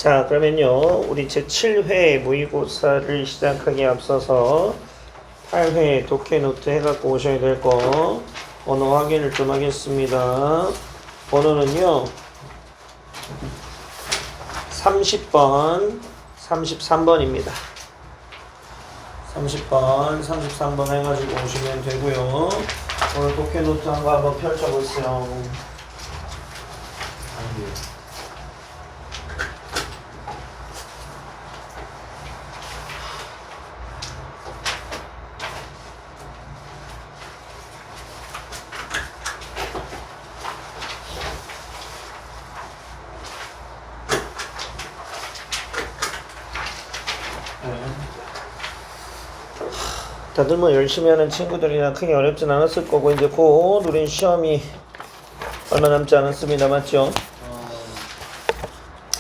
자, 그러면요, 우리 제7회 모의고사를 시작하기에 앞서서 8회 독해 노트 해갖고 오셔야 될 거 언어 확인을 좀 하겠습니다. 번호는요 30번, 33번입니다. 30번, 33번 해가지고 오시면 되고요. 오늘 독해 노트 한 거 한번 펼쳐보세요. 다들 뭐 열심히 하는 친구들이나 크게 어렵진 않았을 거고 이제 곧 우린 시험이 얼마 남지 않았습니다. 맞죠?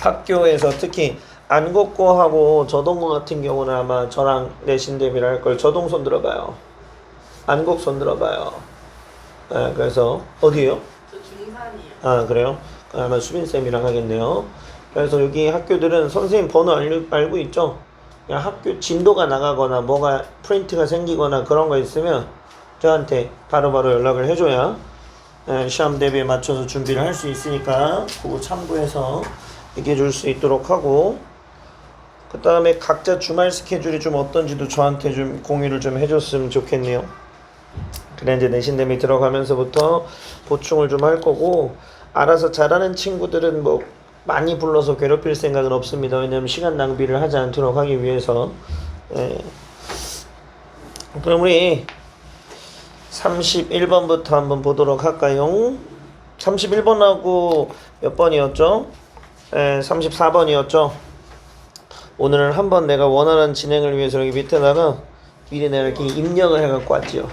학교에서 특히 안국고하고 저동고 같은 경우는 아마 저랑 내신 대비를 할 걸. 저동 손 들어봐요. 안국 손 들어봐요. 네, 그래서 어디에요? 저 중3이요. 아, 그래요? 아마 수빈쌤이랑 하겠네요. 그래서 여기 학교들은 선생님 번호 알고 있죠? 그냥 학교 진도가 나가거나 뭐가 프린트가 생기거나 그런 거 있으면 저한테 바로바로 연락을 해줘야 시험 대비에 맞춰서 준비를 할 수 있으니까 그거 참고해서 얘기해 줄 수 있도록 하고, 그 다음에 각자 주말 스케줄이 좀 어떤지도 저한테 좀 공유를 좀 해줬으면 좋겠네요. 그래 이제 내신 대비 들어가면서부터 보충을 좀 할 거고, 알아서 잘하는 친구들은 뭐 많이 불러서 괴롭힐 생각은 없습니다. 왜냐면 시간 낭비를 하지 않도록 하기 위해서. 그럼 우리 31번부터 한번 보도록 할까요? 31번하고 몇 번이었죠? 34번이었죠? 오늘은 한번 내가 원활한 진행을 위해서 여기 밑에다가 미리 내가 이렇게 입력을 해갖고 왔지요.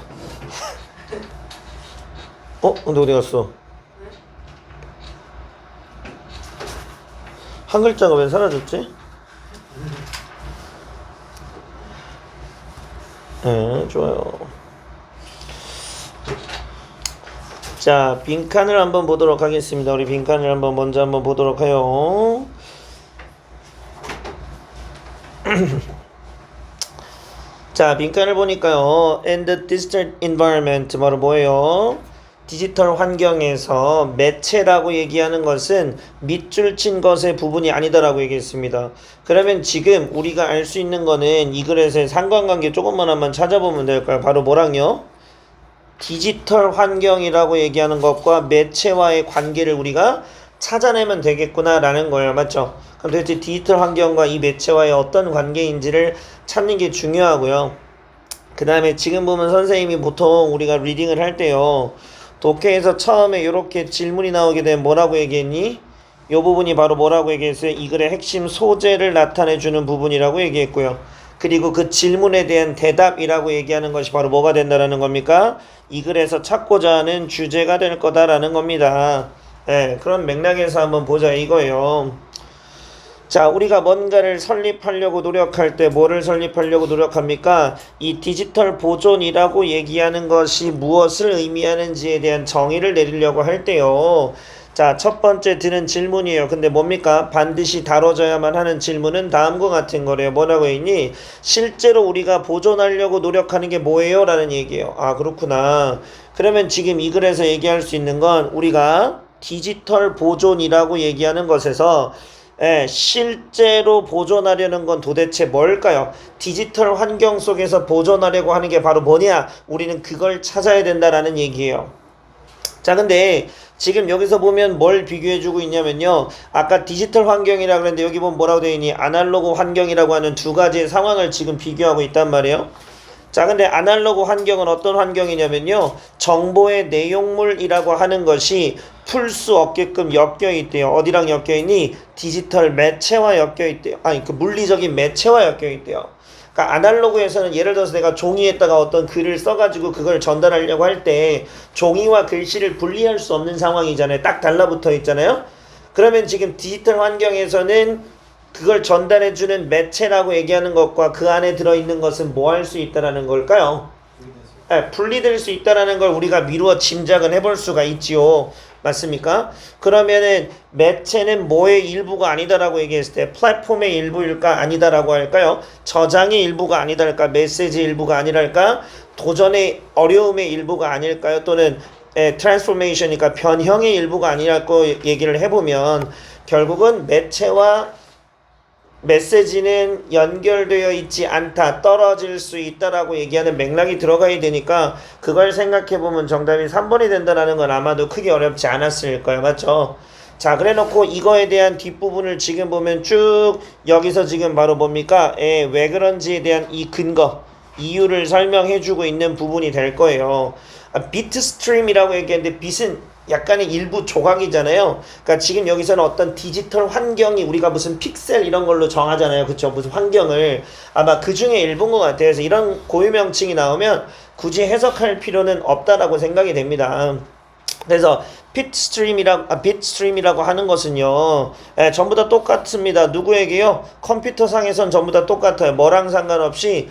근데 어디 갔어? 한 글자가 왜 사라졌지? 네, 좋아요. 자, 빈칸을 한번 보도록 하겠습니다. 우리 빈칸을 먼저 한번 보도록 해요. 자, 빈칸을 보니까요. And the digital environment 바로 뭐예요? 디지털 환경에서 매체라고 얘기하는 것은 밑줄 친 것의 부분이 아니다라고 얘기했습니다. 그러면 지금 우리가 알 수 있는 거는 이 글에서의 상관관계 조금만 한번 찾아보면 될까요? 바로 뭐랑요? 디지털 환경이라고 얘기하는 것과 매체와의 관계를 우리가 찾아내면 되겠구나 라는 거예요. 맞죠? 그럼 도대체 디지털 환경과 이 매체와의 어떤 관계인지를 찾는 게 중요하고요. 그 다음에 지금 보면 선생님이 보통 우리가 리딩을 할 때요, 독해에서 처음에 이렇게 질문이 나오게 되면 뭐라고 얘기했니? 이 부분이 바로 뭐라고 얘기했어요? 이 글의 핵심 소재를 나타내주는 부분이라고 얘기했고요. 그리고 그 질문에 대한 대답이라고 얘기하는 것이 바로 뭐가 된다라는 겁니까? 이 글에서 찾고자 하는 주제가 될 거다라는 겁니다. 그런 맥락에서 한번 보자 이거예요. 자, 우리가 뭔가를 설립하려고 노력할 때 뭐를 설립하려고 노력합니까? 이 디지털 보존이라고 얘기하는 것이 무엇을 의미하는지에 대한 정의를 내리려고 할 때요. 자, 첫 번째 드는 질문이에요. 근데 뭡니까? 반드시 다뤄져야만 하는 질문은 다음과 같은 거래요. 뭐라고 했니? 실제로 우리가 보존하려고 노력하는 게 뭐예요? 라는 얘기예요. 아, 그렇구나. 그러면 지금 이 글에서 얘기할 수 있는 건 우리가 디지털 보존이라고 얘기하는 것에서 실제로 보존하려는 건 도대체 뭘까요? 디지털 환경 속에서 보존하려고 하는 게 바로 뭐냐? 우리는 그걸 찾아야 된다라는 얘기예요. 자, 근데 지금 여기서 보면 뭘 비교해주고 있냐면요, 아까 디지털 환경이라 그랬는데 여기 보면 뭐라고 되어 있니? 아날로그 환경이라고 하는 두 가지의 상황을 지금 비교하고 있단 말이에요. 자, 근데 아날로그 환경은 어떤 환경이냐면요, 정보의 내용물이라고 하는 것이 풀 수 없게끔 엮여 있대요. 어디랑 엮여 있니? 디지털 매체와 엮여 있대요. 아니, 그 물리적인 매체와 엮여 있대요. 그러니까 아날로그에서는 예를 들어서 내가 종이에다가 어떤 글을 써가지고 그걸 전달하려고 할 때 종이와 글씨를 분리할 수 없는 상황이잖아요. 딱 달라붙어 있잖아요. 그러면 지금 디지털 환경에서는 그걸 전달해주는 매체라고 얘기하는 것과 그 안에 들어있는 것은 뭐 할 수 있다라는 걸까요? 분리될 수 있다라는 걸 우리가 미루어 짐작은 해볼 수가 있지요. 맞습니까? 그러면은 매체는 뭐의 일부가 아니다라고 얘기했을 때 플랫폼의 일부일까 아니다라고 할까요? 저장의 일부가 아니다랄까? 메시지 일부가 아니랄까? 도전의 어려움의 일부가 아닐까요? 또는 트랜스포메이션이니까 변형의 일부가 아니랄까 얘기를 해보면 결국은 매체와 메시지는 연결되어 있지 않다, 떨어질 수 있다라고 얘기하는 맥락이 들어가야 되니까 그걸 생각해보면 정답이 3번이 된다라는 건 아마도 크게 어렵지 않았을 거예요. 맞죠? 자, 그래 놓고 이거에 대한 뒷부분을 지금 보면 쭉 여기서 지금 바로 뭡니까? 왜 그런지에 대한 이 근거, 이유를 설명해 주고 있는 부분이 될 거예요. 비트 스트림이라고 얘기했는데 빛은 약간의 일부 조각이잖아요. 그러니까 지금 여기서는 어떤 디지털 환경이 우리가 무슨 픽셀 이런 걸로 정하잖아요. 그쵸? 무슨 환경을 아마 그 중에 일부인 것 같아요. 그래서 이런 고유명칭이 나오면 굳이 해석할 필요는 없다라고 생각이 됩니다. 그래서 빗스트림이라고 하는 것은요, 전부 다 똑같습니다. 누구에게요? 컴퓨터상에선 전부 다 똑같아요. 뭐랑 상관없이,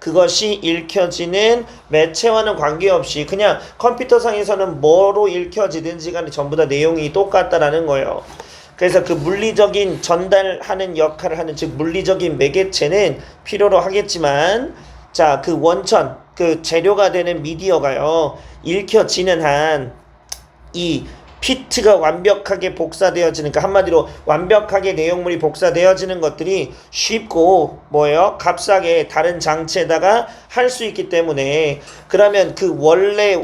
그것이 읽혀지는 매체와는 관계없이 그냥 컴퓨터상에서는 뭐로 읽혀지든지 간에 전부 다 내용이 똑같다라는 거예요. 그래서 그 물리적인 전달하는 역할을 하는, 즉 물리적인 매개체는 필요로 하겠지만, 자, 그 원천, 그 재료가 되는 미디어가요, 읽혀지는 한 이 피트가 완벽하게 복사되어지는, 그러니까 한마디로 완벽하게 내용물이 복사되어지는 것들이 쉽고 뭐예요? 값싸게 다른 장치에다가 할 수 있기 때문에, 그러면 그 원래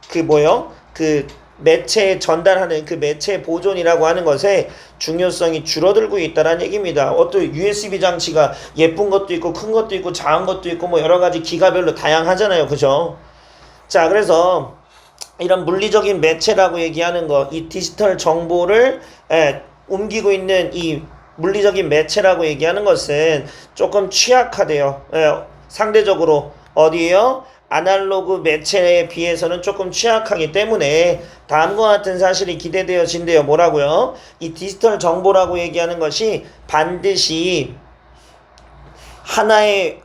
그 뭐예요? 그 매체에 전달하는 그 매체 보존이라고 하는 것의 중요성이 줄어들고 있다는 얘기입니다. 어떤 USB 장치가 예쁜 것도 있고 큰 것도 있고 작은 것도 있고 뭐 여러 가지 기가별로 다양하잖아요. 그죠? 자, 그래서 이런 물리적인 매체라고 얘기하는 거, 이 디지털 정보를 옮기고 있는 이 물리적인 매체라고 얘기하는 것은 조금 취약하대요. 상대적으로 어디에요? 아날로그 매체에 비해서는 조금 취약하기 때문에 다음과 같은 사실이 기대되어진대요. 뭐라고요? 이 디지털 정보라고 얘기하는 것이 반드시 하나의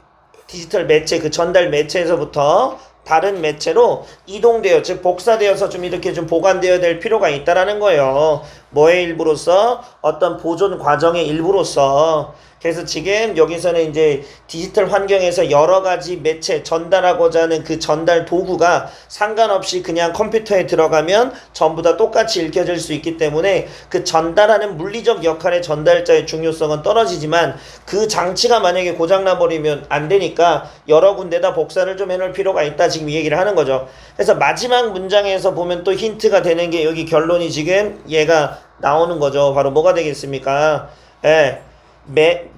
디지털 매체, 그 전달 매체에서부터 다른 매체로 이동되어, 즉 복사되어서 좀 이렇게 좀 보관되어야 될 필요가 있다라는 거예요. 뭐의 일부로서? 어떤 보존 과정의 일부로서. 그래서 지금 여기서는 이제 디지털 환경에서 여러 가지 매체, 전달하고자 하는 그 전달 도구가 상관없이 그냥 컴퓨터에 들어가면 전부 다 똑같이 읽혀질 수 있기 때문에 그 전달하는 물리적 역할의 전달자의 중요성은 떨어지지만, 그 장치가 만약에 고장나 버리면 안 되니까 여러 군데다 복사를 좀 해놓을 필요가 있다, 지금 이 얘기를 하는 거죠. 그래서 마지막 문장에서 보면 또 힌트가 되는 게, 여기 결론이 지금 얘가 나오는 거죠. 바로 뭐가 되겠습니까?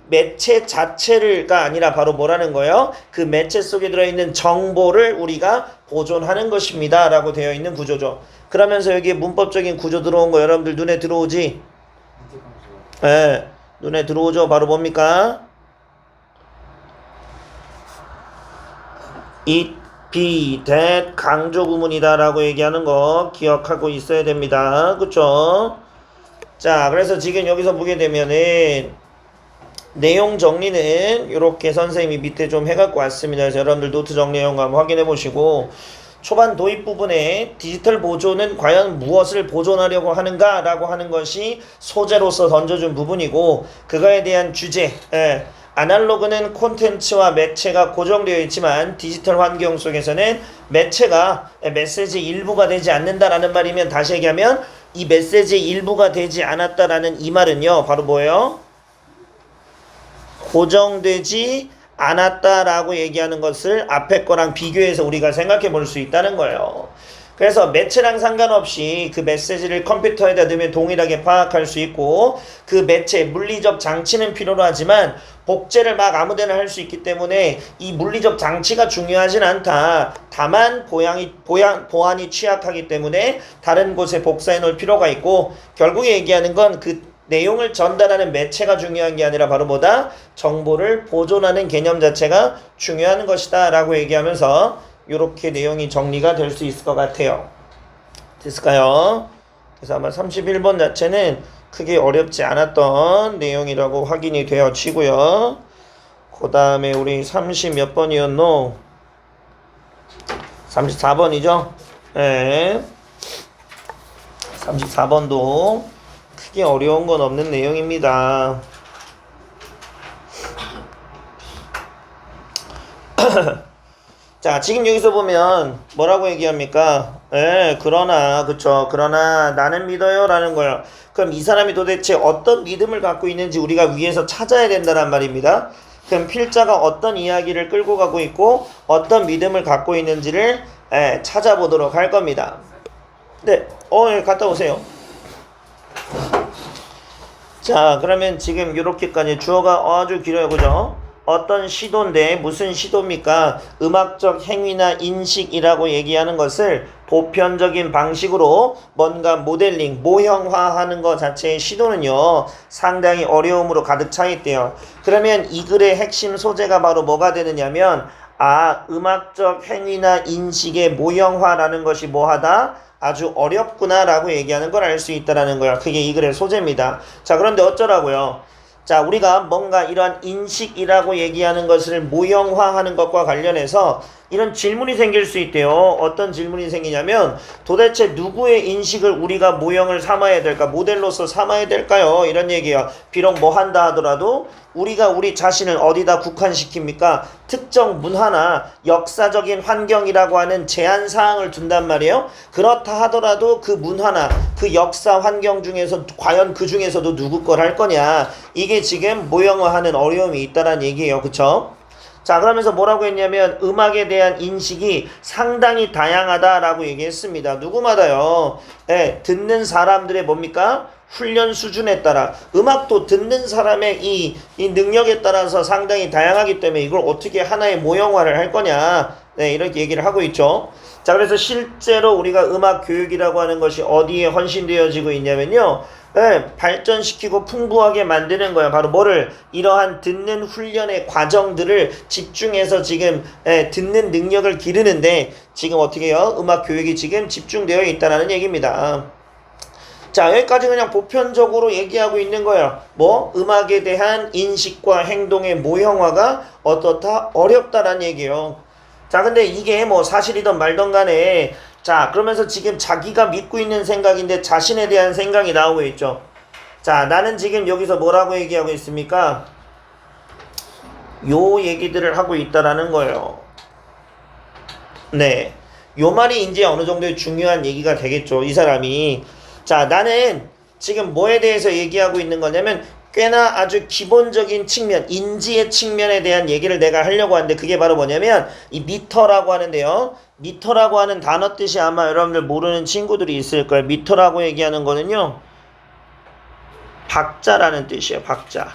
매체 자체가 아니라 바로 뭐라는 거예요? 그 매체 속에 들어있는 정보를 우리가 보존하는 것입니다 라고 되어 있는 구조죠. 그러면서 여기에 문법적인 구조 들어온 거 여러분들 눈에 들어오지? 눈에 들어오죠. 바로 뭡니까? it, be, that 강조 구문이다 라고 얘기하는 거 기억하고 있어야 됩니다. 그쵸? 자, 그래서 지금 여기서 보게 되면은 내용 정리는 이렇게 선생님이 밑에 좀 해갖고 왔습니다. 그래서 여러분들 노트 정리한 거 한번 확인해 보시고, 초반 도입 부분에 디지털 보존은 과연 무엇을 보존하려고 하는가 라고 하는 것이 소재로서 던져준 부분이고, 그거에 대한 주제, 아날로그는 콘텐츠와 매체가 고정되어 있지만 디지털 환경 속에서는 매체가 메시지 일부가 되지 않는다라는 말이면, 다시 얘기하면 이 메시지 일부가 되지 않았다라는 이 말은요, 바로 뭐예요? 고정되지 않았다라고 얘기하는 것을 앞에 거랑 비교해서 우리가 생각해 볼 수 있다는 거예요. 그래서 매체랑 상관없이 그 메시지를 컴퓨터에다 넣으면 동일하게 파악할 수 있고, 그 매체, 물리적 장치는 필요로 하지만 복제를 막 아무데나 할 수 있기 때문에 이 물리적 장치가 중요하진 않다. 다만 보안이 취약하기 때문에 다른 곳에 복사해 놓을 필요가 있고, 결국에 얘기하는 건 그 내용을 전달하는 매체가 중요한 게 아니라 바로 뭐다? 정보를 보존하는 개념 자체가 중요한 것이다 라고 얘기하면서 이렇게 내용이 정리가 될 수 있을 것 같아요. 됐을까요? 그래서 아마 31번 자체는 크게 어렵지 않았던 내용이라고 확인이 되어지고요. 그 다음에 우리 30 몇 번이었노? 34번이죠? 네. 34번도 크게 어려운 건 없는 내용입니다. 자, 지금 여기서 보면 뭐라고 얘기합니까? 그러나, 그쵸. 그러나 나는 믿어요 라는 거예요. 그럼 이 사람이 도대체 어떤 믿음을 갖고 있는지 우리가 위에서 찾아야 된다는 말입니다. 그럼 필자가 어떤 이야기를 끌고 가고 있고 어떤 믿음을 갖고 있는지를 찾아보도록 할 겁니다. 네, 갔다 오세요. 자, 그러면 지금 이렇게까지 주어가 아주 길어요, 그죠? 어떤 시도인데 무슨 시도입니까? 음악적 행위나 인식이라고 얘기하는 것을 보편적인 방식으로 뭔가 모델링, 모형화하는 것 자체의 시도는요 상당히 어려움으로 가득 차 있대요. 그러면 이 글의 핵심 소재가 바로 뭐가 되느냐면 음악적 행위나 인식의 모형화라는 것이 뭐하다? 아주 어렵구나 라고 얘기하는 걸 알 수 있다는 거야. 그게 이 글의 소재입니다. 자, 그런데 어쩌라고요? 자, 우리가 뭔가 이러한 인식이라고 얘기하는 것을 모형화하는 것과 관련해서 이런 질문이 생길 수 있대요. 어떤 질문이 생기냐면 도대체 누구의 인식을 우리가 모형을 삼아야 될까? 모델로서 삼아야 될까요? 이런 얘기예요. 비록 뭐 한다 하더라도 우리가 우리 자신을 어디다 국한시킵니까? 특정 문화나 역사적인 환경이라고 하는 제한사항을 둔단 말이에요. 그렇다 하더라도 그 문화나 그 역사 환경 중에서 과연 그 중에서도 누구 걸 할 거냐, 이게 지금 모형화하는 어려움이 있다는 얘기예요. 그쵸? 자, 그러면서 뭐라고 했냐면 음악에 대한 인식이 상당히 다양하다라고 얘기했습니다. 누구마다요? 듣는 사람들의 뭡니까? 훈련 수준에 따라 음악도 듣는 사람의 이 능력에 따라서 상당히 다양하기 때문에 이걸 어떻게 하나의 모형화를 할 거냐, 이렇게 얘기를 하고 있죠. 자, 그래서 실제로 우리가 음악 교육이라고 하는 것이 어디에 헌신되어지고 있냐면요, 발전시키고 풍부하게 만드는 거야. 바로 뭐를? 이러한 듣는 훈련의 과정들을 집중해서 지금 듣는 능력을 기르는데 지금 어떻게 해요? 음악 교육이 지금 집중되어 있다는 얘기입니다. 자, 여기까지 그냥 보편적으로 얘기하고 있는 거예요. 뭐? 음악에 대한 인식과 행동의 모형화가 어떻다? 어렵다라는 얘기예요. 자, 근데 이게 뭐 사실이든 말든 간에, 자, 그러면서 지금 자기가 믿고 있는 생각인데 자신에 대한 생각이 나오고 있죠. 자, 나는 지금 여기서 뭐라고 얘기하고 있습니까? 요 얘기들을 하고 있다라는 거예요. 네. 요 말이 이제 어느 정도의 중요한 얘기가 되겠죠. 이 사람이. 자, 나는 지금 뭐에 대해서 얘기하고 있는 거냐면 꽤나 아주 기본적인 측면, 인지의 측면에 대한 얘기를 내가 하려고 하는데 그게 바로 뭐냐면 이 미터라고 하는데요. 미터라고 하는 단어 뜻이 아마 여러분들 모르는 친구들이 있을 거예요. 미터라고 얘기하는 거는요, 박자라는 뜻이에요. 박자.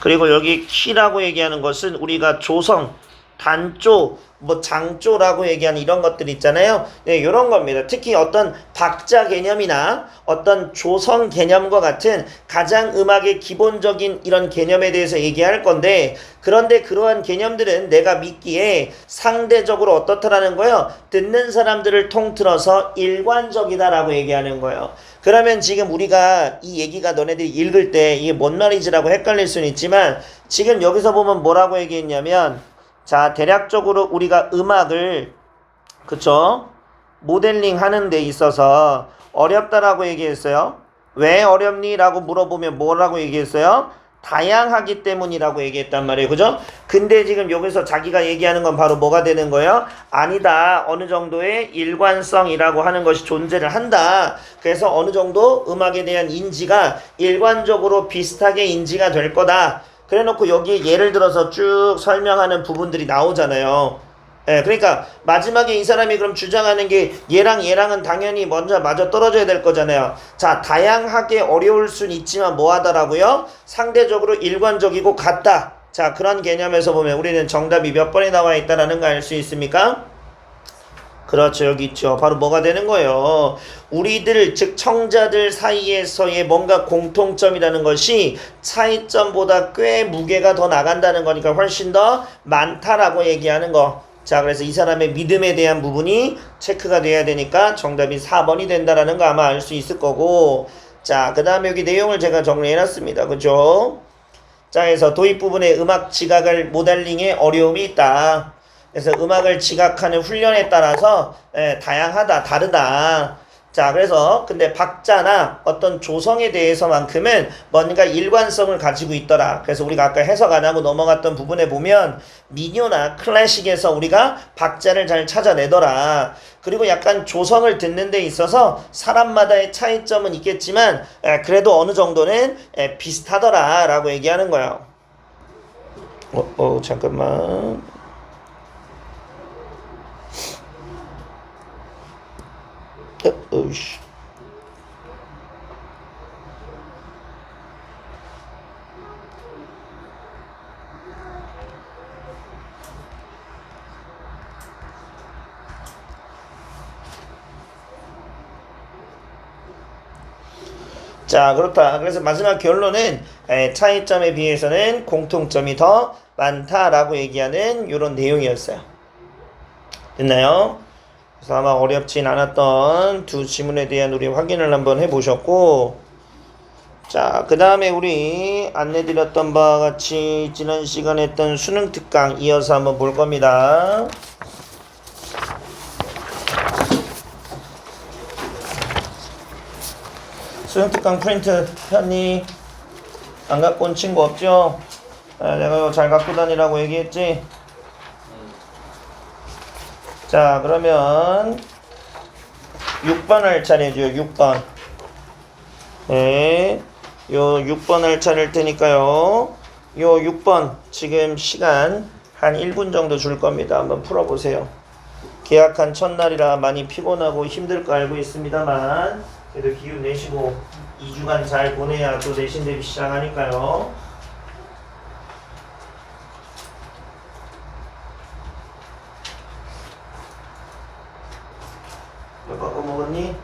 그리고 여기 키라고 얘기하는 것은 우리가 조성, 단조, 뭐 장조라고 얘기하는 이런 것들 있잖아요. 이런 겁니다. 특히 어떤 박자 개념이나 어떤 조성 개념과 같은 가장 음악의 기본적인 이런 개념에 대해서 얘기할 건데, 그런데 그러한 개념들은 내가 믿기에 상대적으로 어떻다라는 거예요? 듣는 사람들을 통틀어서 일관적이다라고 얘기하는 거예요. 그러면 지금 우리가 이 얘기가 너네들이 읽을 때 이게 뭔 말이지라고 헷갈릴 수는 있지만 지금 여기서 보면 뭐라고 얘기했냐면, 자, 대략적으로 우리가 음악을, 그쵸? 모델링 하는 데 있어서 어렵다라고 얘기했어요. 왜 어렵니? 라고 물어보면 뭐라고 얘기했어요? 다양하기 때문이라고 얘기했단 말이에요. 그죠? 근데 지금 여기서 자기가 얘기하는 건 바로 뭐가 되는 거예요? 아니다. 어느 정도의 일관성이라고 하는 것이 존재를 한다. 그래서 어느 정도 음악에 대한 인지가 일관적으로 비슷하게 인지가 될 거다. 그래 놓고 여기에 예를 들어서 쭉 설명하는 부분들이 나오잖아요. 그러니까 마지막에 이 사람이 그럼 주장하는 게 얘랑은 당연히 먼저 맞아 떨어져야 될 거잖아요. 자, 다양하게 어려울 순 있지만 뭐 하더라고요? 상대적으로 일관적이고 같다. 자, 그런 개념에서 보면 우리는 정답이 몇 번에 나와 있다는 거 알 수 있습니까? 그렇죠. 여기 있죠. 바로 뭐가 되는 거예요? 우리들, 즉 청자들 사이에서의 뭔가 공통점이라는 것이 차이점보다 꽤 무게가 더 나간다는 거니까 훨씬 더 많다라고 얘기하는 거. 자, 그래서 이 사람의 믿음에 대한 부분이 체크가 돼야 되니까 정답이 4번이 된다라는 거 아마 알 수 있을 거고. 자, 그 다음에 여기 내용을 제가 정리해놨습니다. 그죠? 자, 그래서 도입 부분에 음악 지각을 모델링에 어려움이 있다. 그래서 음악을 지각하는 훈련에 따라서 다양하다, 다르다. 자, 자, 그래서 근데 박자나 어떤 조성에 대해서만큼은 뭔가 일관성을 가지고 있더라. 그래서 우리가 아까 해석 안 하고 넘어갔던 부분에 보면 민요나 클래식에서 우리가 박자를 잘 찾아내더라. 그리고 약간 조성을 듣는 데 있어서 사람마다의 차이점은 있겠지만 그래도 어느 정도는 비슷하더라 라고 얘기하는 거야. 잠깐만. 씨. 자, 그렇다. 그래서 마지막 결론은 차이점에 비해서는 공통점이 더 많다라고 얘기하는 이런 내용이었어요. 됐나요? 그래서 아마 어렵진 않았던 두 지문에 대한 우리 확인을 한번 해보셨고, 자, 그 다음에 우리 안내드렸던 바와 같이 지난 시간에 했던 수능 특강 이어서 한번 볼 겁니다. 수능 특강 프린트 폈니? 안 갖고 온 친구 없죠? 내가 잘 갖고 다니라고 얘기했지? 자, 그러면 6번 할 차례죠. 6번. 네. 요 6번 할 차례일 테니까요. 요 6번 지금 시간 한 1분 정도 줄 겁니다. 한번 풀어보세요. 계약한 첫날이라 많이 피곤하고 힘들 거 알고 있습니다만 그래도 기운 내시고 2주간 잘 보내야 또 내신 대비 시작하니까요. 몇 바꿔 먹었니?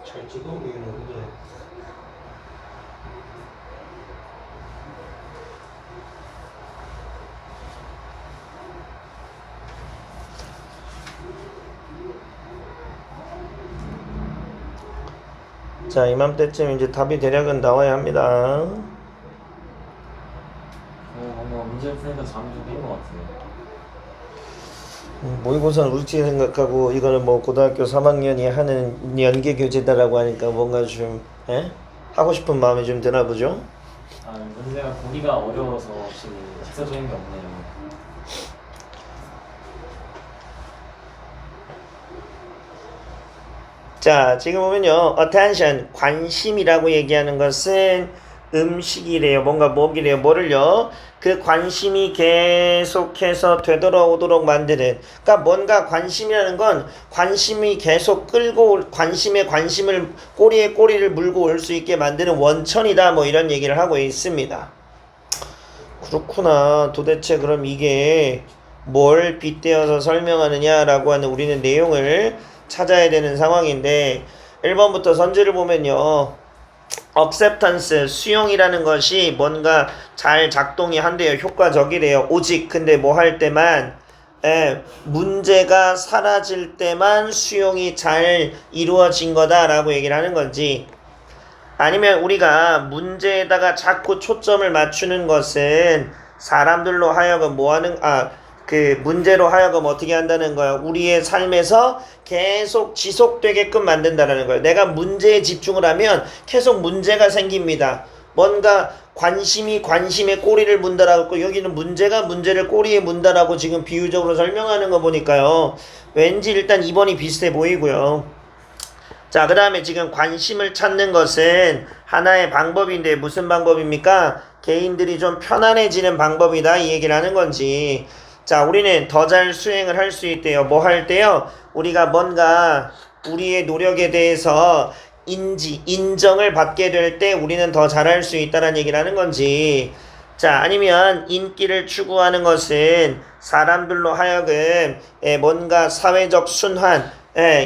잘 찍어 보이는데. 자, 이맘때쯤 이제 답이 대략은 나와야 합니다. 뭔가 문제 푸니까 잠이 좀 깬 것 같아요. 모의고사는 우습게 생각하고 이거는 뭐 고등학교 3학년이 하는 연계 교재다라고 하니까 뭔가 좀 하고 싶은 마음이 좀 드나 보죠? 문제가 보기가 어려워서 지금 직설적인 게 없네요. 자, 지금 보면요. attention, 관심이라고 얘기하는 것은 음식이래요. 뭔가 먹이래요. 뭐를요? 그 관심이 계속해서 되돌아오도록 만드는. 그러니까 뭔가 관심이라는 건 관심이 계속 끌고 관심에 관심을 꼬리에 꼬리를 물고 올 수 있게 만드는 원천이다. 뭐 이런 얘기를 하고 있습니다. 그렇구나. 도대체 그럼 이게 뭘 빗대어서 설명하느냐라고 하는 우리는 내용을 찾아야 되는 상황인데 1번부터 선지를 보면요. acceptance, 수용이라는 것이 뭔가 잘 작동이 한대요. 효과적이래요. 오직 근데 뭐 할 때만 문제가 사라질 때만 수용이 잘 이루어진 거다라고 얘기를 하는 건지 아니면 우리가 문제에다가 자꾸 초점을 맞추는 것은 사람들로 하여금 뭐하는 그 문제로 하여금 어떻게 한다는 거야. 우리의 삶에서 계속 지속되게끔 만든다는 거예요. 내가 문제에 집중을 하면 계속 문제가 생깁니다. 뭔가 관심이 관심에 꼬리를 문다라고 여기는 문제가 문제를 꼬리에 문다라고 지금 비유적으로 설명하는 거 보니까요. 왠지 일단 2번이 비슷해 보이고요. 자, 그 다음에 지금 관심을 찾는 것은 하나의 방법인데 무슨 방법입니까? 개인들이 좀 편안해지는 방법이다 이 얘기를 하는 건지 자, 우리는 더 잘 수행을 할 수 있대요. 뭐 할 때요? 우리가 뭔가 우리의 노력에 대해서 인정을 받게 될 때 우리는 더 잘할 수 있다는 얘기를 하는 건지. 자, 아니면 인기를 추구하는 것은 사람들로 하여금 뭔가 사회적 순환,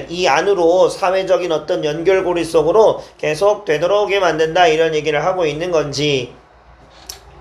이 안으로 사회적인 어떤 연결고리 속으로 계속 되돌아오게 만든다 이런 얘기를 하고 있는 건지.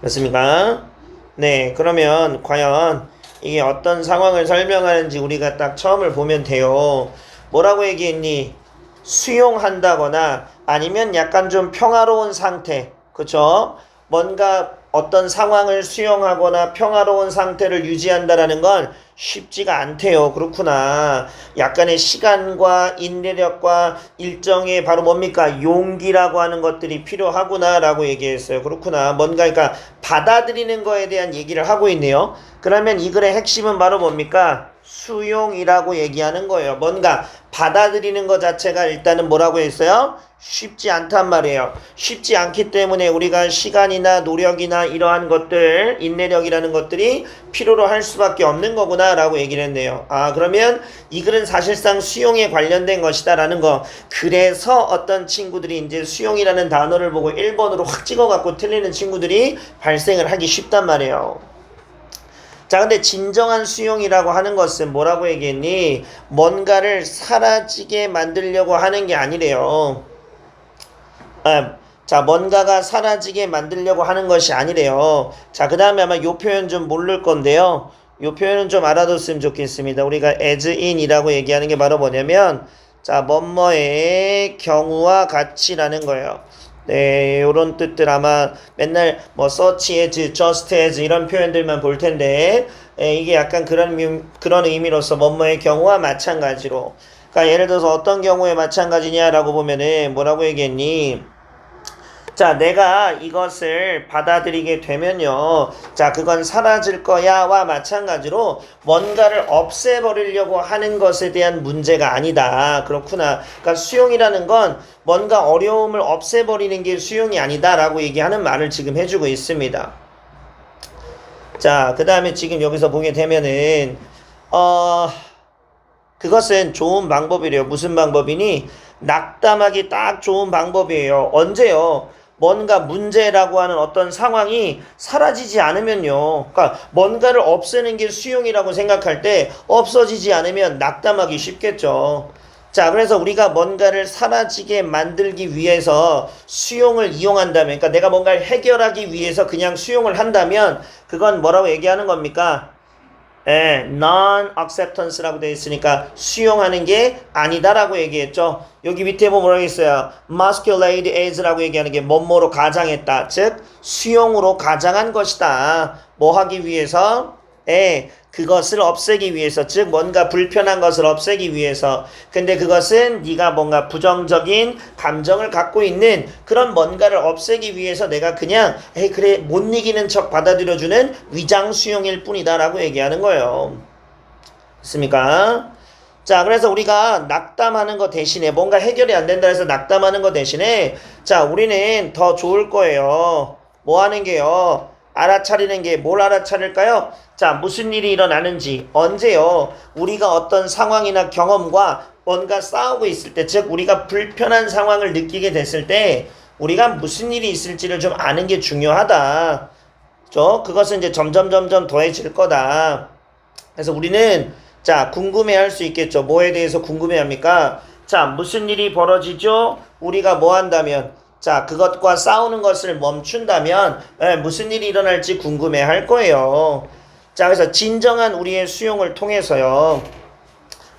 맞습니까? 네, 그러면 과연 이게 어떤 상황을 설명하는지 우리가 딱 처음을 보면 돼요. 뭐라고 얘기했니? 수용한다거나 아니면 약간 좀 평화로운 상태. 그쵸? 뭔가 어떤 상황을 수용하거나 평화로운 상태를 유지한다라는 건 쉽지가 않대요. 그렇구나. 약간의 시간과 인내력과 일정의 바로 뭡니까? 용기라고 하는 것들이 필요하구나 라고 얘기했어요. 그렇구나. 뭔가 그러니까 받아들이는 거에 대한 얘기를 하고 있네요. 그러면 이 글의 핵심은 바로 뭡니까? 수용이라고 얘기하는 거예요. 뭔가 받아들이는 것 자체가 일단은 뭐라고 했어요? 쉽지 않단 말이에요. 쉽지 않기 때문에 우리가 시간이나 노력이나 이러한 것들, 인내력이라는 것들이 필요로 할 수밖에 없는 거구나 라고 얘기를 했네요. 아, 그러면 이 글은 사실상 수용에 관련된 것이다 라는 거. 그래서 어떤 친구들이 이제 수용이라는 단어를 보고 1번으로 확 찍어갖고 틀리는 친구들이 발생을 하기 쉽단 말이에요. 자, 근데 진정한 수용이라고 하는 것은 뭐라고 얘기했니? 뭔가를 사라지게 만들려고 하는 게 아니래요. 자, 뭔가가 사라지게 만들려고 하는 것이 아니래요. 자, 그 다음에 아마 요 표현 좀 모를 건데요. 요 표현은 좀 알아뒀으면 좋겠습니다. 우리가 as in 이라고 얘기하는 게 바로 뭐냐면, 자, 뭐뭐의 경우와 같이라는 거예요. 네, 요런 뜻들 아마 맨날 뭐 such as, just as 이런 표현들만 볼 텐데, 이게 약간 그런 의미로서 뭐뭐의 경우와 마찬가지로. 그러니까 예를 들어서 어떤 경우에 마찬가지냐라고 보면은 뭐라고 얘기했니? 자, 내가 이것을 받아들이게 되면요. 자, 그건 사라질 거야와 마찬가지로 뭔가를 없애버리려고 하는 것에 대한 문제가 아니다. 그렇구나. 그러니까 수용이라는 건 뭔가 어려움을 없애버리는 게 수용이 아니다라고 얘기하는 말을 지금 해주고 있습니다. 자, 그 다음에 지금 여기서 보게 되면은, 그것은 좋은 방법이래요. 무슨 방법이니? 낙담하기 딱 좋은 방법이에요. 언제요? 뭔가 문제라고 하는 어떤 상황이 사라지지 않으면요. 그러니까 뭔가를 없애는 게 수용이라고 생각할 때 없어지지 않으면 낙담하기 쉽겠죠. 자, 그래서 우리가 뭔가를 사라지게 만들기 위해서 수용을 이용한다면, 그러니까 내가 뭔가를 해결하기 위해서 그냥 수용을 한다면 그건 뭐라고 얘기하는 겁니까? non-acceptance라고 되어 있으니까 수용하는 게 아니다라고 얘기했죠. 여기 밑에 보면 뭐라고 있어요? masquerade as라고 얘기하는 게 뭐뭐로 가장했다. 즉 수용으로 가장한 것이다. 뭐 하기 위해서? 그것을 없애기 위해서, 즉 뭔가 불편한 것을 없애기 위해서. 근데 그것은 네가 뭔가 부정적인 감정을 갖고 있는 그런 뭔가를 없애기 위해서 내가 그냥 그래 못 이기는 척 받아들여주는 위장 수용일 뿐이다 라고 얘기하는 거예요. 됐습니까? 자, 그래서 우리가 낙담하는 것 대신에 뭔가 해결이 안 된다 해서 낙담하는 것 대신에 자, 우리는 더 좋을 거예요. 뭐 하는 게요? 알아차리는 게 뭘 알아차릴까요? 자, 무슨 일이 일어나는지, 언제요? 우리가 어떤 상황이나 경험과 뭔가 싸우고 있을 때, 즉 우리가 불편한 상황을 느끼게 됐을 때 우리가 무슨 일이 있을지를 좀 아는 게 중요하다. 그것은 이제 점점 더해질 거다. 그래서 우리는 자, 궁금해할 수 있겠죠. 뭐에 대해서 궁금해합니까? 자, 무슨 일이 벌어지죠? 우리가 뭐 한다면? 자, 그것과 싸우는 것을 멈춘다면 무슨 일이 일어날지 궁금해할 거예요. 자, 그래서 진정한 우리의 수용을 통해서요.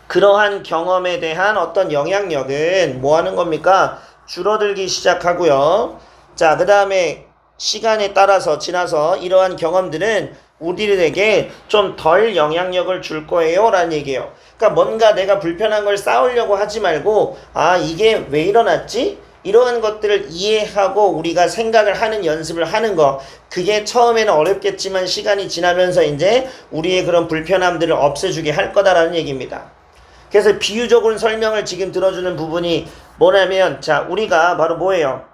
그러한 경험에 대한 어떤 영향력은 뭐 하는 겁니까? 줄어들기 시작하고요. 자, 그 다음에 시간에 따라서 지나서 이러한 경험들은 우리들에게 좀 덜 영향력을 줄 거예요 라는 얘기예요. 그러니까 뭔가 내가 불편한 걸 싸우려고 하지 말고 아, 이게 왜 일어났지? 이러한 것들을 이해하고 우리가 생각을 하는 연습을 하는 거, 그게 처음에는 어렵겠지만 시간이 지나면서 이제 우리의 그런 불편함들을 없애주게 할 거다라는 얘기입니다. 그래서 비유적으로 설명을 지금 들어주는 부분이 뭐냐면 자, 우리가 바로 뭐예요?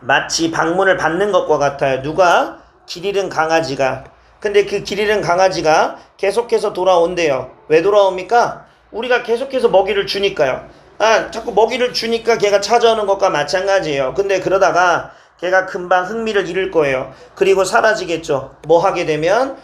마치 방문을 받는 것과 같아요. 누가? 길 잃은 강아지가 근데 그 길 잃은 강아지가 계속해서 돌아온대요. 왜 돌아옵니까? 우리가 계속해서 먹이를 주니까요. 자꾸 먹이를 주니까 걔가 찾아오는 것과 마찬가지예요. 근데 그러다가 걔가 금방 흥미를 잃을 거예요. 그리고 사라지겠죠. 뭐 하게 되면?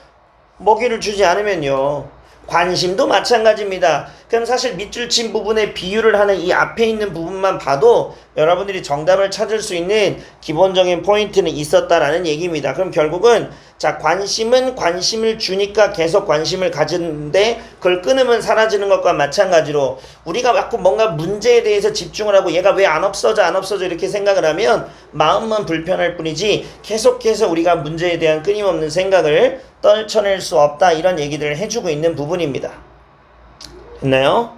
먹이를 주지 않으면요. 관심도 마찬가지입니다. 그럼 사실 밑줄 친 부분에 비유를 하는 이 앞에 있는 부분만 봐도 여러분들이 정답을 찾을 수 있는 기본적인 포인트는 있었다라는 얘기입니다. 그럼 결국은 자, 관심은 관심을 주니까 계속 관심을 가지는데 그걸 끊으면 사라지는 것과 마찬가지로 우리가 자꾸 뭔가 문제에 대해서 집중을 하고 얘가 왜 안 없어져 이렇게 생각을 하면 마음만 불편할 뿐이지 계속해서 우리가 문제에 대한 끊임없는 생각을 떨쳐낼 수 없다, 이런 얘기들을 해주고 있는 부분입니다. 됐나요?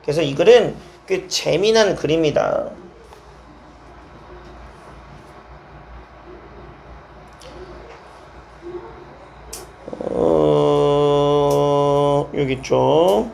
그래서 이 글은 꽤 재미난 글입니다. 여기 있죠.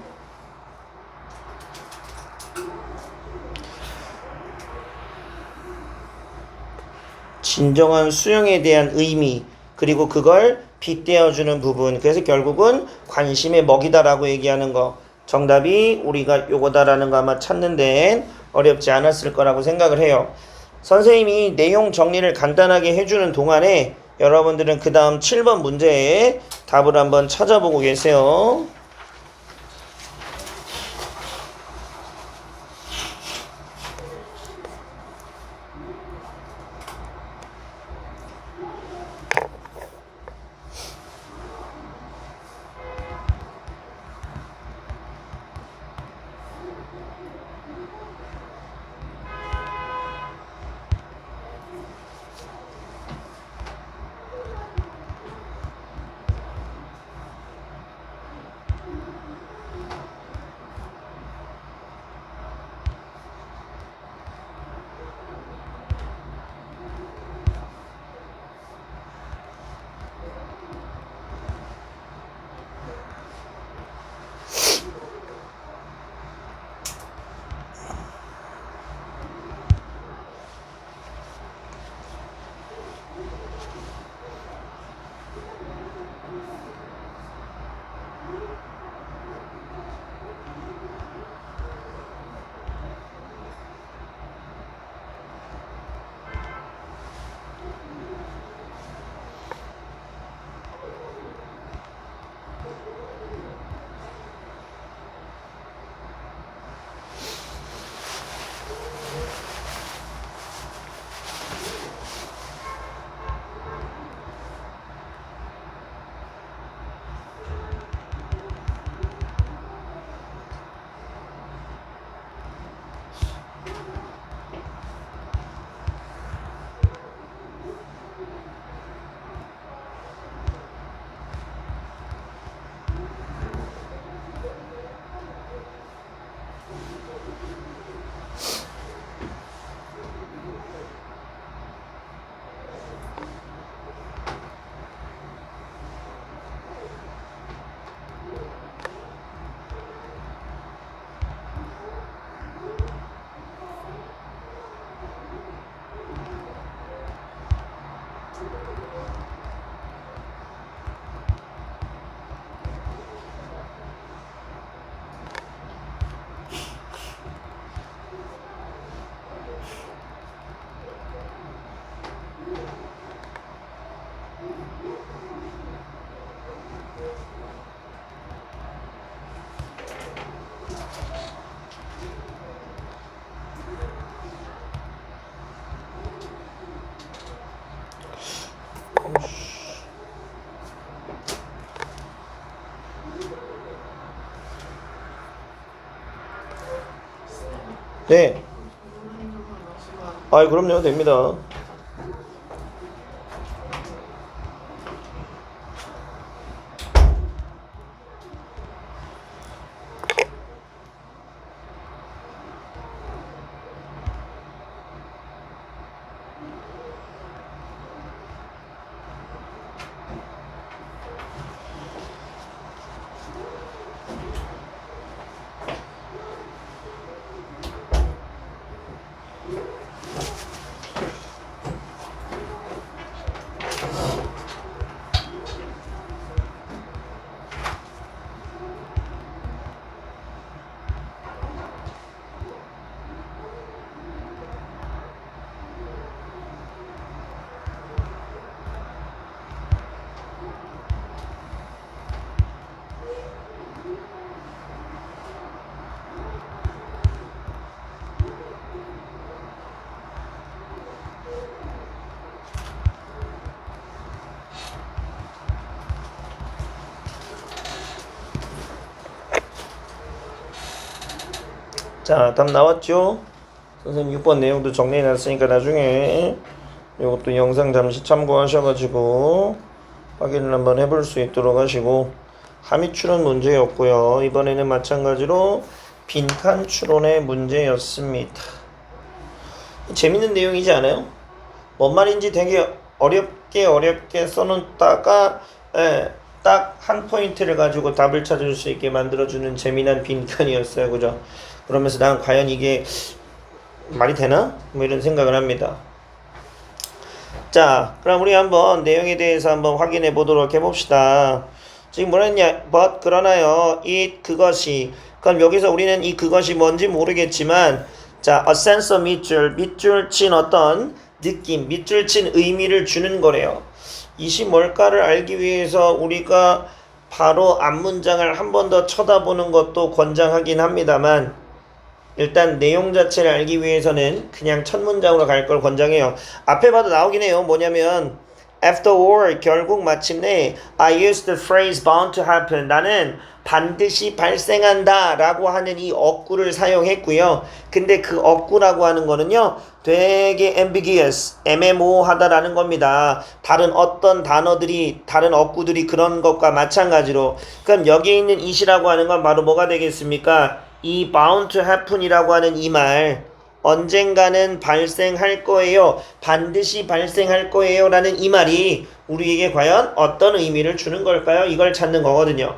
진정한 수용에 대한 의미, 그리고 그걸 빗대어주는 부분. 그래서 결국은 관심의 먹이다라고 얘기하는 거. 정답이 우리가 요거다라는 거 아마 찾는 데엔 어렵지 않았을 거라고 생각을 해요. 선생님이 내용 정리를 간단하게 해주는 동안에 여러분들은 그 다음 7번 문제에 답을 한번 찾아보고 계세요. 네. 그럼요. 됩니다. 자, 답 나왔죠? 선생님 6번 내용도 정리해놨으니까 나중에 이것도 영상 잠시 참고하셔가지고 확인을 한번 해볼 수 있도록 하시고, 함의 추론 문제였고요. 이번에는 마찬가지로 빈칸 추론의 문제였습니다. 재밌는 내용이지 않아요? 뭔 말인지 되게 어렵게 써놓다가 딱 한 포인트를 가지고 답을 찾을 수 있게 만들어주는 재미난 빈칸이었어요. 그죠? 그러면서 난 과연 이게 말이 되나? 뭐 이런 생각을 합니다. 자, 그럼 우리 한번 내용에 대해서 한번 확인해 보도록 해봅시다. 지금 뭐라 했냐? but 그러나요. it 그것이. 그럼 여기서 우리는 이 그것이 뭔지 모르겠지만, 자, a sense of 밑줄 친 어떤 느낌, 밑줄 친 의미를 주는 거래요. 이시 뭘까를 알기 위해서 우리가 바로 앞문장을 한 번 더 쳐다보는 것도 권장하긴 합니다만, 일단 내용 자체를 알기 위해서는 그냥 첫 문장으로 갈 걸 권장해요. 앞에 봐도 나오긴 해요. 뭐냐면 after war, 결국 마침내 I used the phrase bound to happen. 나는 반드시 발생한다 라고 하는 이 어구를 사용했고요. 근데 그 어구라고 하는 거는요, 되게 ambiguous, 애매모호하다라는 겁니다. 다른 어떤 단어들이, 다른 어구들이 그런 것과 마찬가지로. 그럼 여기에 있는 it이라고 하는 건 바로 뭐가 되겠습니까? 이 bound to happen이라고 하는 이 말, 언젠가는 발생할 거예요, 반드시 발생할 거예요 라는 이 말이 우리에게 과연 어떤 의미를 주는 걸까요? 이걸 찾는 거거든요.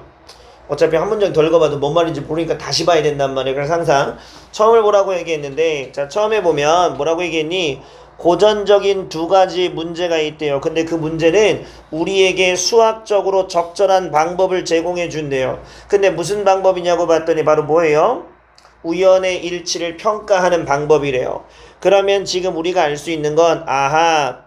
어차피 한 문장 더 읽어봐도 뭔 말인지 모르니까 다시 봐야 된단 말이에요. 그래서 항상 처음을 보라고 얘기했는데, 자, 처음에 보면 뭐라고 얘기했니? 고전적인 두 가지 문제가 있대요. 근데 그 문제는 우리에게 수학적으로 적절한 방법을 제공해 준대요. 근데 무슨 방법이냐고 봤더니 바로 뭐예요? 우연의 일치를 평가하는 방법이래요. 그러면 지금 우리가 알 수 있는 건, 아하,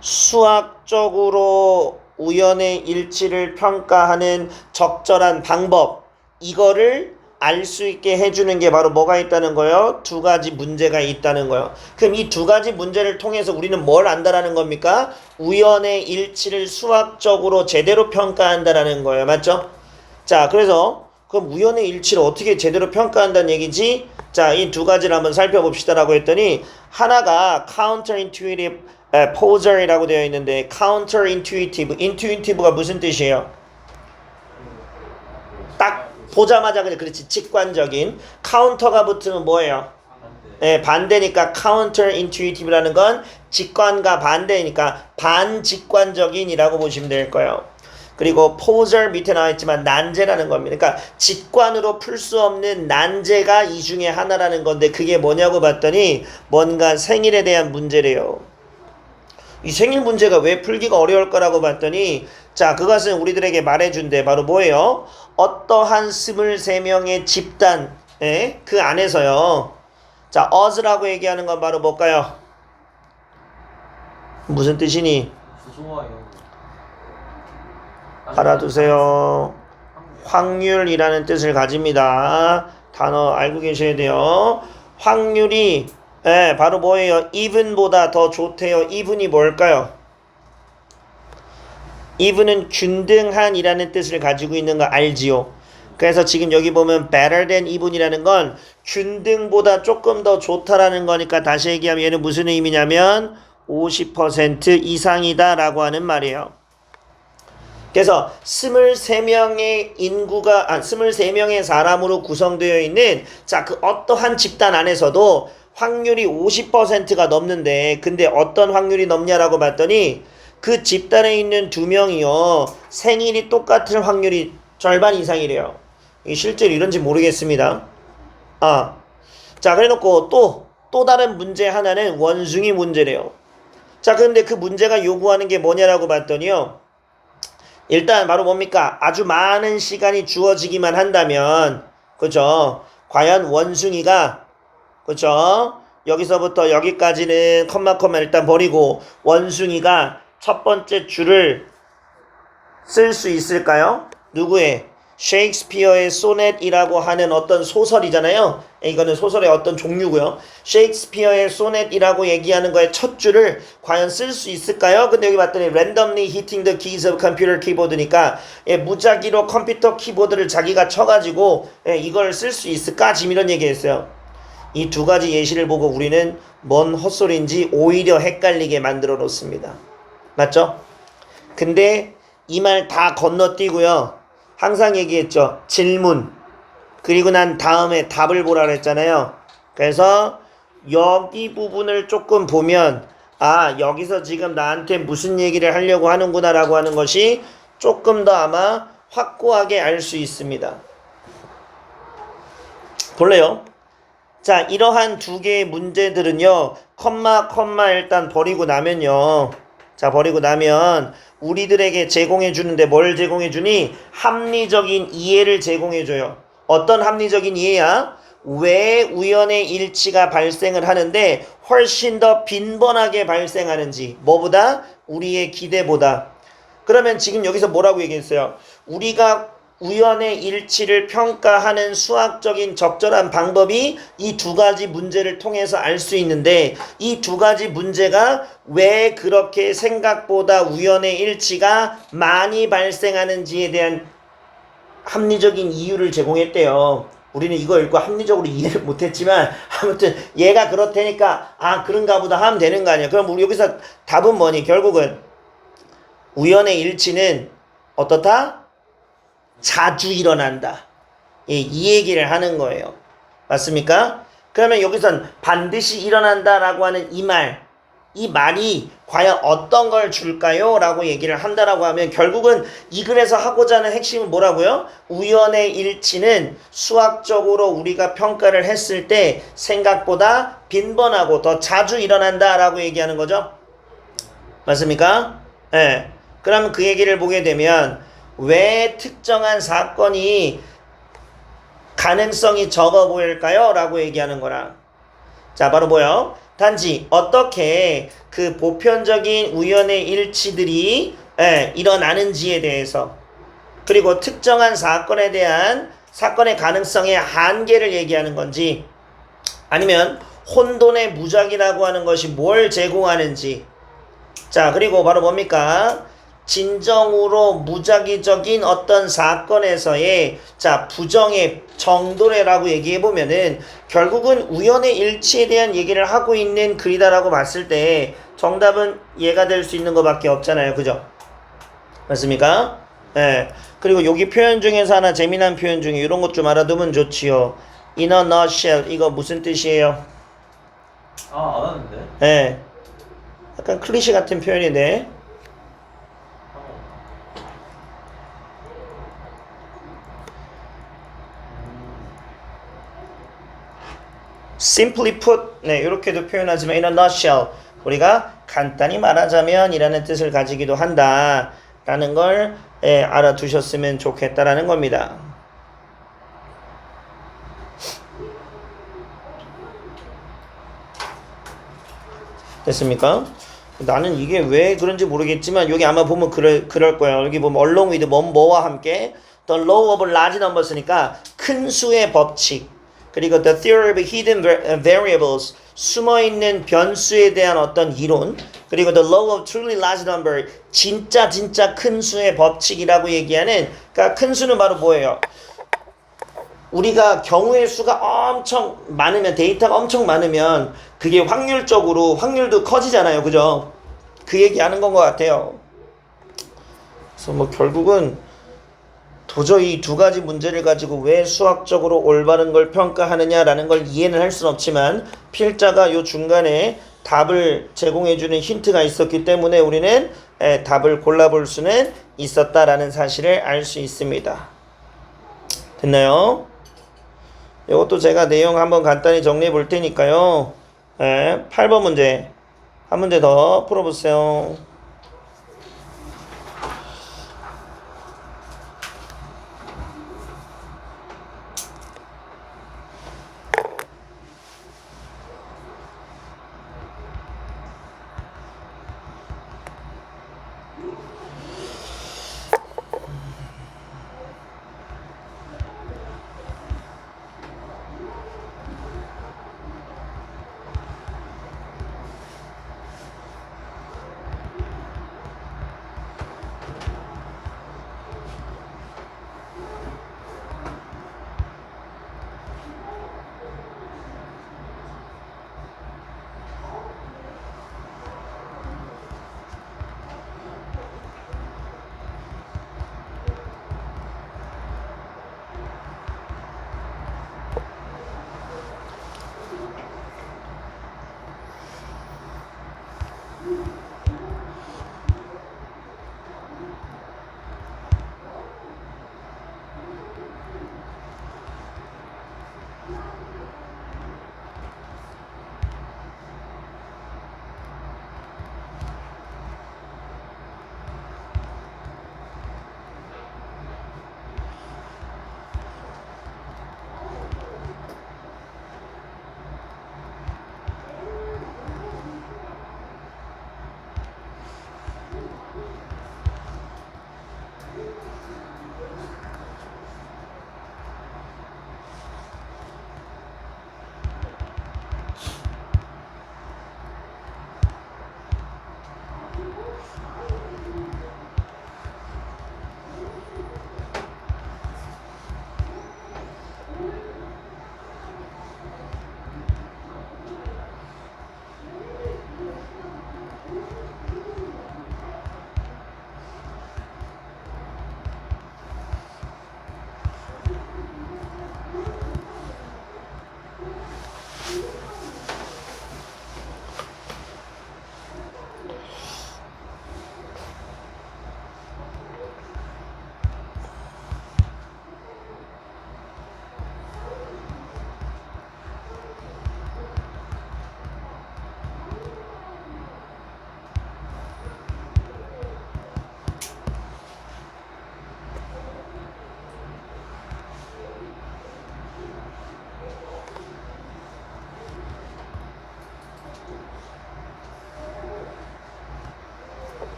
수학적으로 우연의 일치를 평가하는 적절한 방법, 이거를 알 수 있게 해주는 게 바로 뭐가 있다는 거예요? 두 가지 문제가 있다는 거예요. 그럼 이 두 가지 문제를 통해서 우리는 뭘 안다라는 겁니까? 우연의 일치를 수학적으로 제대로 평가한다라는 거예요. 맞죠? 자, 그래서 그럼 우연의 일치를 어떻게 제대로 평가한다는 얘기지? 자, 이 두 가지를 한번 살펴봅시다라고 했더니, 하나가 counterintuitive poser이라고 되어 있는데, counterintuitive, intuitive가 무슨 뜻이에요? 딱 보자마자 그냥, 그렇지, 직관적인. 카운터가 붙으면 뭐예요? 반대니까 counterintuitive라는 건 직관과 반대니까 반직관적인이라고 보시면 될 거예요. 그리고 poser 밑에 나와있지만 난제라는 겁니다. 그러니까 직관으로 풀 수 없는 난제가 이 중에 하나라는 건데, 그게 뭐냐고 봤더니 뭔가 생일에 대한 문제래요. 이 생일 문제가 왜 풀기가 어려울 거라고 봤더니, 자, 그것은 우리들에게 말해준대. 바로 뭐예요? 어떠한 23명의 집단, 그 안에서요. 자, us라고 얘기하는 건 바로 뭘까요? 무슨 뜻이니? 부조화요. 알아두세요. 확률이라는 뜻을 가집니다. 단어 알고 계셔야 돼요. 확률이 바로 뭐예요? even보다 더 좋대요. even이 뭘까요? even은 균등한이라는 뜻을 가지고 있는 거 알지요? 그래서 지금 여기 보면 better than even이라는 건 균등보다 조금 더 좋다라는 거니까, 다시 얘기하면 얘는 무슨 의미냐면 50% 이상이다 라고 하는 말이에요. 그래서 23명의 인구가 23명의 사람으로 구성되어 있는, 자, 그 어떠한 집단 안에서도 확률이 50%가 넘는데, 근데 어떤 확률이 넘냐라고 봤더니 그 집단에 있는 2명이요, 생일이 똑같은 확률이 절반 이상이래요. 실제로 이런지 모르겠습니다. 자, 그래놓고 또 다른 문제 하나는 원숭이 문제래요. 자, 근데 그 문제가 요구하는 게 뭐냐라고 봤더니요, 일단 바로 뭡니까? 아주 많은 시간이 주어지기만 한다면, 그죠? 과연 원숭이가, 그죠? 여기서부터 여기까지는 컴마 일단 버리고, 원숭이가 첫 번째 줄을 쓸 수 있을까요? 누구의? 셰익스피어의 소넷이라고 하는 어떤 소설이잖아요. 이거는 소설의 어떤 종류고요. 셰익스피어의 소넷이라고 얘기하는 거의 첫 줄을 과연 쓸 수 있을까요? 근데 여기 봤더니 randomly hitting the keys of computer keyboard니까 무작위로 컴퓨터 키보드를 자기가 쳐가지고 이걸 쓸 수 있을까? 지금 이런 얘기했어요. 이 두 가지 예시를 보고 우리는 뭔 헛소리인지 오히려 헷갈리게 만들어 놓습니다. 맞죠? 근데 이 말 다 건너뛰고요. 항상 얘기했죠. 질문. 그리고 난 다음에 답을 보라 그랬잖아요. 그래서 여기 부분을 조금 보면 아, 여기서 지금 나한테 무슨 얘기를 하려고 하는구나 라고 하는 것이 조금 더 아마 확고하게 알 수 있습니다. 볼래요? 자, 이러한 두 개의 문제들은요, 컴마 일단 버리고 나면요. 자, 버리고 나면 우리들에게 제공해 주는데 뭘 제공해 주니? 합리적인 이해를 제공해 줘요. 어떤 합리적인 이해야? 왜 우연의 일치가 발생을 하는데 훨씬 더 빈번하게 발생하는지. 뭐보다? 우리의 기대보다. 그러면 지금 여기서 뭐라고 얘기했어요? 우리가 우연의 일치를 평가하는 수학적인 적절한 방법이 이 두 가지 문제를 통해서 알 수 있는데 이 두 가지 문제가 왜 그렇게 생각보다 우연의 일치가 많이 발생하는지에 대한 합리적인 이유를 제공했대요. 우리는 이거 읽고 합리적으로 이해를 못했지만 아무튼 얘가 그렇다니까 아 그런가 보다 하면 되는 거 아니야. 그럼 우리 여기서 답은 뭐니? 결국은 우연의 일치는 어떻다? 자주 일어난다. 예, 이 얘기를 하는 거예요. 맞습니까? 그러면 여기선 반드시 일어난다라고 하는 이 말이 과연 어떤 걸 줄까요? 라고 얘기를 한다라고 하면 결국은 이 글에서 하고자 하는 핵심은 뭐라고요? 우연의 일치는 수학적으로 우리가 평가를 했을 때 생각보다 빈번하고 더 자주 일어난다라고 얘기하는 거죠. 맞습니까? 예. 그럼 그 얘기를 보게 되면 왜 특정한 사건이 가능성이 적어 보일까요? 라고 얘기하는 거라. 자, 바로 뭐요? 단지 어떻게 그 보편적인 우연의 일치들이 일어나는지에 대해서 그리고 특정한 사건에 대한 사건의 가능성의 한계를 얘기하는 건지 아니면 혼돈의 무작이라고 하는 것이 뭘 제공하는지 자 그리고 바로 뭡니까? 진정으로 무작위적인 어떤 사건에서의 자 부정의 정도래라고 얘기해보면은 결국은 우연의 일치에 대한 얘기를 하고 있는 글이다라고 봤을 때 정답은 얘가 될 수 있는 것밖에 없잖아요. 그죠? 맞습니까? 예. 그리고 여기 표현 중에서 하나 재미난 표현 중에 이런 것 좀 알아두면 좋지요. In a nutshell 이거 무슨 뜻이에요? 아, 안 하는데? 예. 약간 클리셰 같은 표현인데 simply put, 네, 이렇게도 표현하지만 in a nutshell, 우리가 간단히 말하자면 이라는 뜻을 가지기도 한다 라는 걸 알아두셨으면 좋겠다라는 겁니다. 됐습니까? 나는 이게 왜 그런지 모르겠지만 여기 아마 보면 그럴 거예요. 여기 보면 along with 뭐와 함께 the law of large numbers니까 큰 수의 법칙 그리고 the theory of hidden variables 숨어있는 변수에 대한 어떤 이론 그리고 the law of truly large number 진짜 큰 수의 법칙이라고 얘기하는 그러니까 큰 수는 바로 뭐예요? 우리가 경우의 수가 엄청 많으면 데이터가 엄청 많으면 그게 확률도 커지잖아요. 그죠? 그 얘기하는 건 것 같아요. 그래서 뭐 결국은 도저히 두 가지 문제를 가지고 왜 수학적으로 올바른 걸 평가하느냐라는 걸 이해는 할 수는 없지만 필자가 요 중간에 답을 제공해주는 힌트가 있었기 때문에 우리는 답을 골라볼 수는 있었다라는 사실을 알 수 있습니다. 됐나요? 이것도 제가 내용 한번 간단히 정리해 볼 테니까요. 8번 문제 한 문제 더 풀어보세요.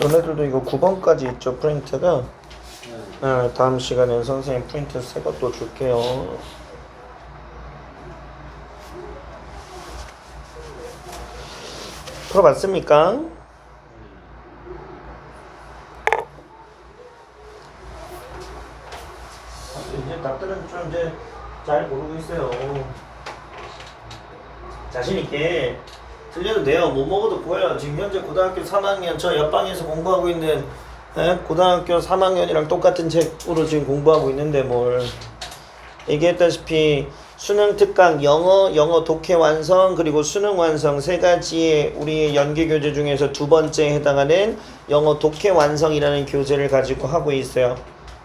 너네들도 이거 9번까지 있죠, 프린트가. 네. 다음 시간엔 선생님 프린트 새 것도 줄게요. 풀어봤습니까? 이제 답들은 좀 이제 잘 모르고 있어요. 자신 있게 틀려도 돼요. 못 먹어도 보여요. 지금 현재 고등학교 3학년 저 옆방에서 공부하고 있는 고등학교 3학년이랑 똑같은 책으로 지금 공부하고 있는데 뭘 얘기했다시피 수능 특강 영어 독해 완성 그리고 수능 완성 세 가지의 우리 연계 교재 중에서 두 번째에 해당하는 영어 독해 완성이라는 교재를 가지고 하고 있어요.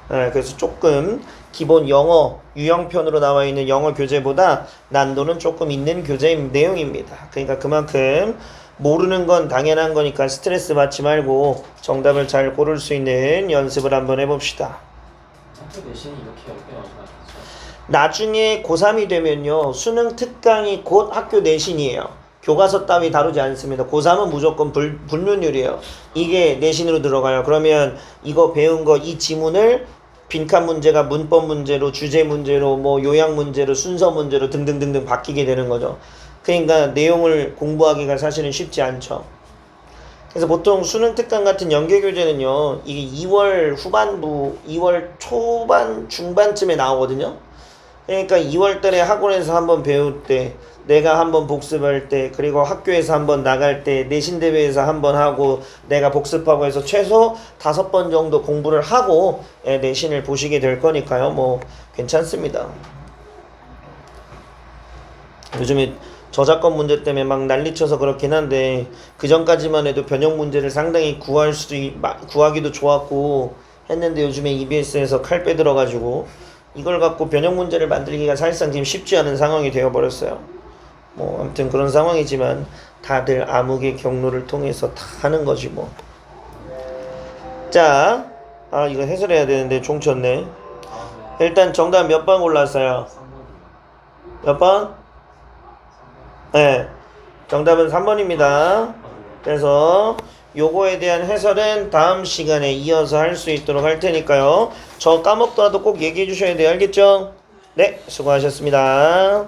그래서 조금 기본 영어 유형편으로 나와 있는 영어 교재보다 난도는 조금 있는 교재 내용입니다. 그러니까 그만큼 모르는 건 당연한 거니까 스트레스 받지 말고 정답을 잘 고를 수 있는 연습을 한번 해봅시다. 학교 내신이 이렇게 어렵게 나오진 않겠죠? 나중에 고3이 되면요 수능 특강이 곧 학교 내신이에요. 교과서 따위 다루지 않습니다. 고3은 무조건 불문율이에요. 이게 내신으로 들어가요. 그러면 이거 배운 거 이 지문을 빈칸 문제가 문법 문제로 주제 문제로 뭐 요약 문제로 순서 문제로 등등등등 바뀌게 되는 거죠. 그러니까 내용을 공부하기가 사실은 쉽지 않죠. 그래서 보통 수능 특강 같은 연계 교재는요 이게 2월 후반부 2월 초반 중반쯤에 나오거든요. 그러니까 2월 달에 학원에서 한번 배울 때 내가 한번 복습할 때 그리고 학교에서 한번 나갈 때 내신 대회에서 한번 하고 내가 복습하고 해서 최소 5번 정도 공부를 하고 내신을 보시게 될 거니까요. 뭐 괜찮습니다. 요즘에 저작권 문제 때문에 막 난리쳐서 그렇긴 한데 그 전까지만 해도 변형 문제를 상당히 구하기도 좋았고 했는데 요즘에 EBS에서 칼 빼들어가지고 이걸 갖고 변형 문제를 만들기가 사실상 지금 쉽지 않은 상황이 되어버렸어요. 뭐 아무튼 그런 상황이지만 다들 암흑의 경로를 통해서 다 하는 거지 뭐. 자, 이거 해설해야 되는데 종쳤네. 일단 정답 몇 번 골랐어요? 3번이요. 몇 번? 네, 정답은 3번입니다. 그래서 요거에 대한 해설은 다음 시간에 이어서 할 수 있도록 할 테니까요. 저 까먹더라도 꼭 얘기해 주셔야 돼요. 알겠죠? 네, 수고하셨습니다.